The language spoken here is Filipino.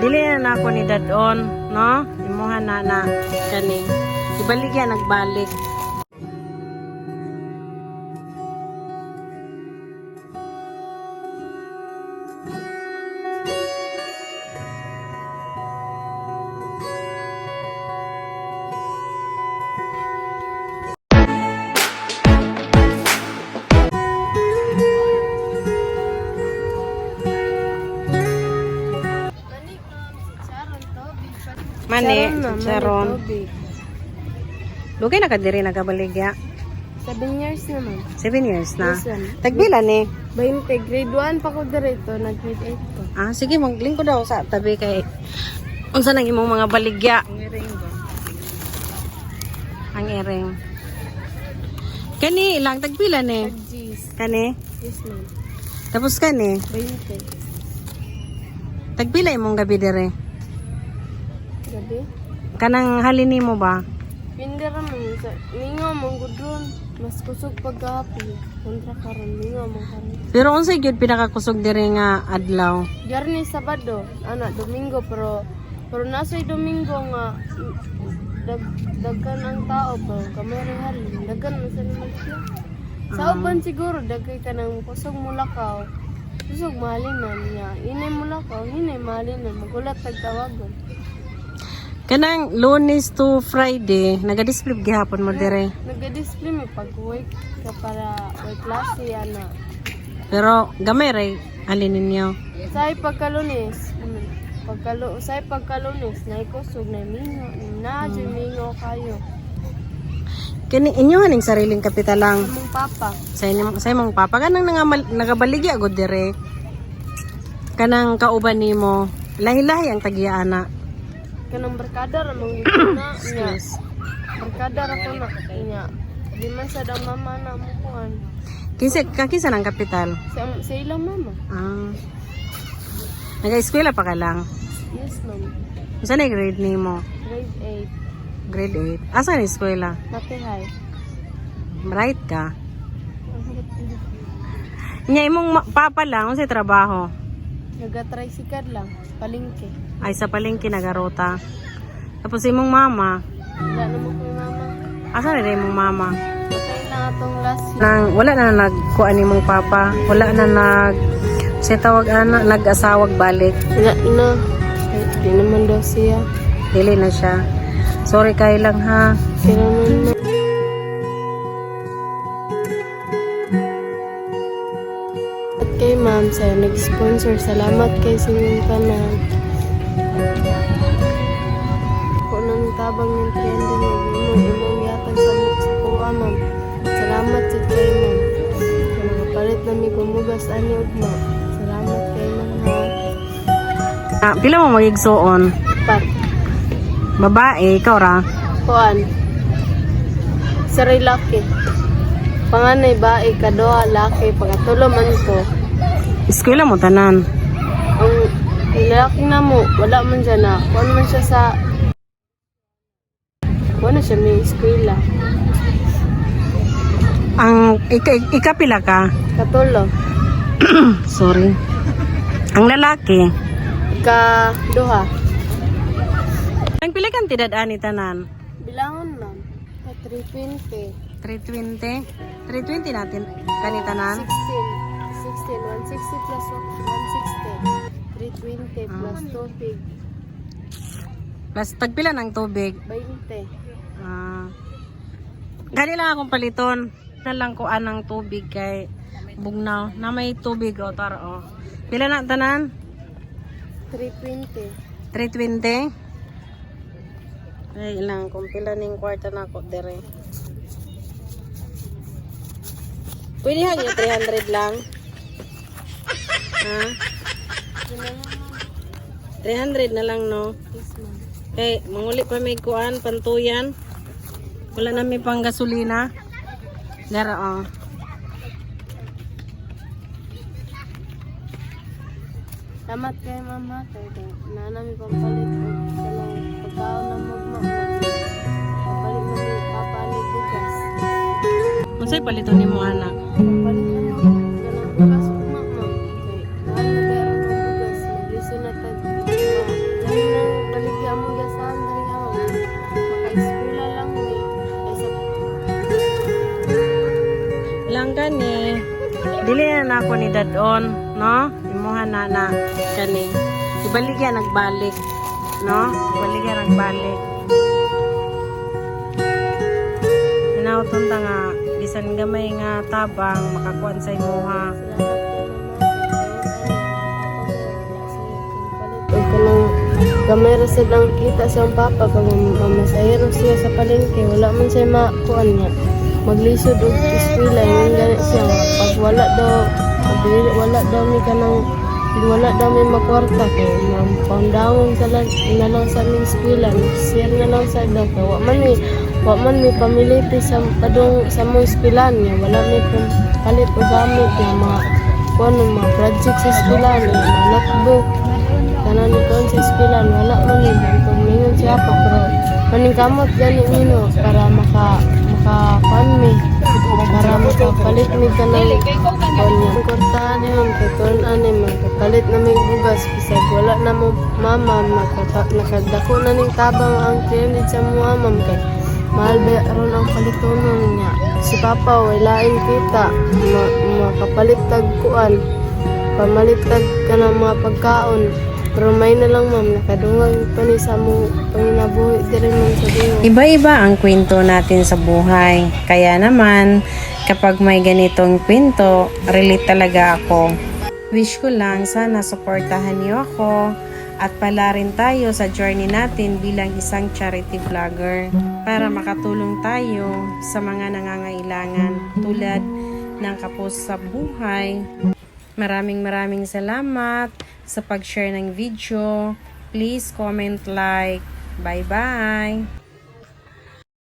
Dili na ako ni dadon, no? Imuha na kani. Ibalik yan, nagbalik. Mani, Sharon. Lugay na ka diri nagabaligya. 7 years naman. 7 years na. Yes, ma'am. Tagbila ni. 20, grade 1 pa ko dito, nag-grade 8 ko. Ah, sige, maglingkod daw sa tabi kay unsa nang imong mga baligya. Ang ering. Kani ilang tagbila ni? G's. Kani? Yes, ma'am. Tapos kani? 20. Tagbila imong gabi dire. Gabi? Kanang halin nimo ba? Pindera man sa ningo mong gudron. Mas kusog pagkahapi. Kontra karon ningo mong karon. Pero unsay gyud pinakakusog dire nga adlaw? Jarni Sabado, Domingo pero nasa'y Domingo nga dagkan ang tao pero kamay ring halin. Dagkan man sa naman siya. Sa uban siguro dagkay ka ng kusog mulakaw. Kusog malinan niya. Inay mulakaw, hinay malinan. Magulat tagtawagon. Kanang Lunes to Friday, naga-display gihapon mo dire. Nag-display may pag-work ka para may klase ana. Pero gamay ray alin ninyo. Say pagkalunes, say pagkalunes na ikusog na mingo, na mingo kayo. Kani inyo haning sariling kapital lang. Mong papa. Sa imong papa kanang nagabaligya gud dire. Kanang kauban nimo, lahi-lahi ang tagiya ana. Kanang barkada ra mong gitna niya. Barkada ra ko na niya. Di man sa dang mama na mo kuan. Kinsa ng kapital? Sa ilang mama. Ah. Naga-eskwela pa ka lang. Yes, ma'am. Unsa na grade nimo? Grade Grade 8. Asa na eskwela? 8. Matihay. Right ka. Nya imong papa lang unsay trabaho? Naga-tricycle lang. Palingke. Ay sa palengke nagarota. Tapos imong mama, Wala na mo kong mama. asa na rin imong mama? Patay na atong last year. Nang wala na nagkuan imong papa, wala na sa tawag ana nag-asawag balik. Wala na. Ay, di naman daw siya. Dili na siya. Sorry kay lang ha. Kaya naman At kay ma'am sa nag-sponsor. Salamat kay sa inyong tanan. Kung nang tabang ng trending imong yatag sa kuha ma'am. Salamat sa kay ma'am. Kung nakapalit na mi kumugas ani ugma. Salamat kay ma'am ha. Pila mo magigsuon? Pat. Babae, ikaw ra. Kuan. Saray laki. Panganay ba ikaduha laki pagkatulo man ko. Eskwela mo tanan. Ang lalaki na mo wala man siya na. Kuan man siya sa kuan na siya may eskwela. Ang ikapila ka? Katulo. Sorry. Ang lalaki. Ikaduha. Ang pila kang tidad-ani tanan? Bilangon ma'am. 320. 320. 320 natin kanitanan. 16. 160 plus 160. 320 plus tubig. Plus tagpila ng tubig. 20. Gani lang akong paliton. Na lang ko anang tubig kay bugnaw. Na may tubig o taro. Pila na tanan? 320. 320. Ay ilang kung pila ning kwarta na ko dire. Pwede hangin 300 lang. Ha? 300 na lang no. Yes ma'am. Kay manguli pa may kuan pantuyan. Wala na may pang gasolina. Dara oh. Salamat kay mama kay nanami pampalit ko kanang pagkaon na mo ma. Papalit na mi papalit bugas. Unsay paliton nimo anak? Papalit na mo kanang bugas ko mama. Kay mahal na kay ang bugas. Liso na tag among gasahan diri ako. Maka-eskwela lang ni. Sa Lang gani. Dili na ako ni dadon, no? Imuha na kani. Ibaligya nagbalik, no? Ibaligya nagbalik. Hinauton ta nga bisan gamay nga tabang makakuan sa imuha. kanang gamay ra sad ang kita sa akong papa pag mamasayro siya sa palengke wala man siya makuan niya maglisod og eskwela yun gani siya pag wala daw mi kanang wala daw mi makwarta kay paundawon sa na lang sa aming eskwela share na lang sa daw kay wa man mi pamiliti sa padung sa mo eskwelahan niya wala mi palit og gamit nga mga kuan mga project sa eskwelahan mga notebook kanan ko sa eskwelahan wala man ni kung mingon siya pa pero maning kamot gani nino para maka mi para makapalit mi kanang kunya kortahan yun katon ani makapalit na may bugas bisag wala na mo mama nakadako na ning tabang ang credit sa mo mama kay mahal ba aron ang palitonon niya si papa walain kita makapalit tag kuan pamalit tag kanang mga pagkaon pero may na lang ma'am, nakadungag pa ni sa mo panginabuhi diri man sa diwa. Iba-iba ang kwento natin sa buhay. Kaya naman, kapag may ganitong kwento, relate talaga ako. Wish ko lang sana suportahan niyo ako at pala rin tayo sa journey natin bilang isang charity vlogger para makatulong tayo sa mga nangangailangan tulad ng kapos sa buhay. Maraming salamat sa pag-share ng video. Please comment, like. Bye-bye!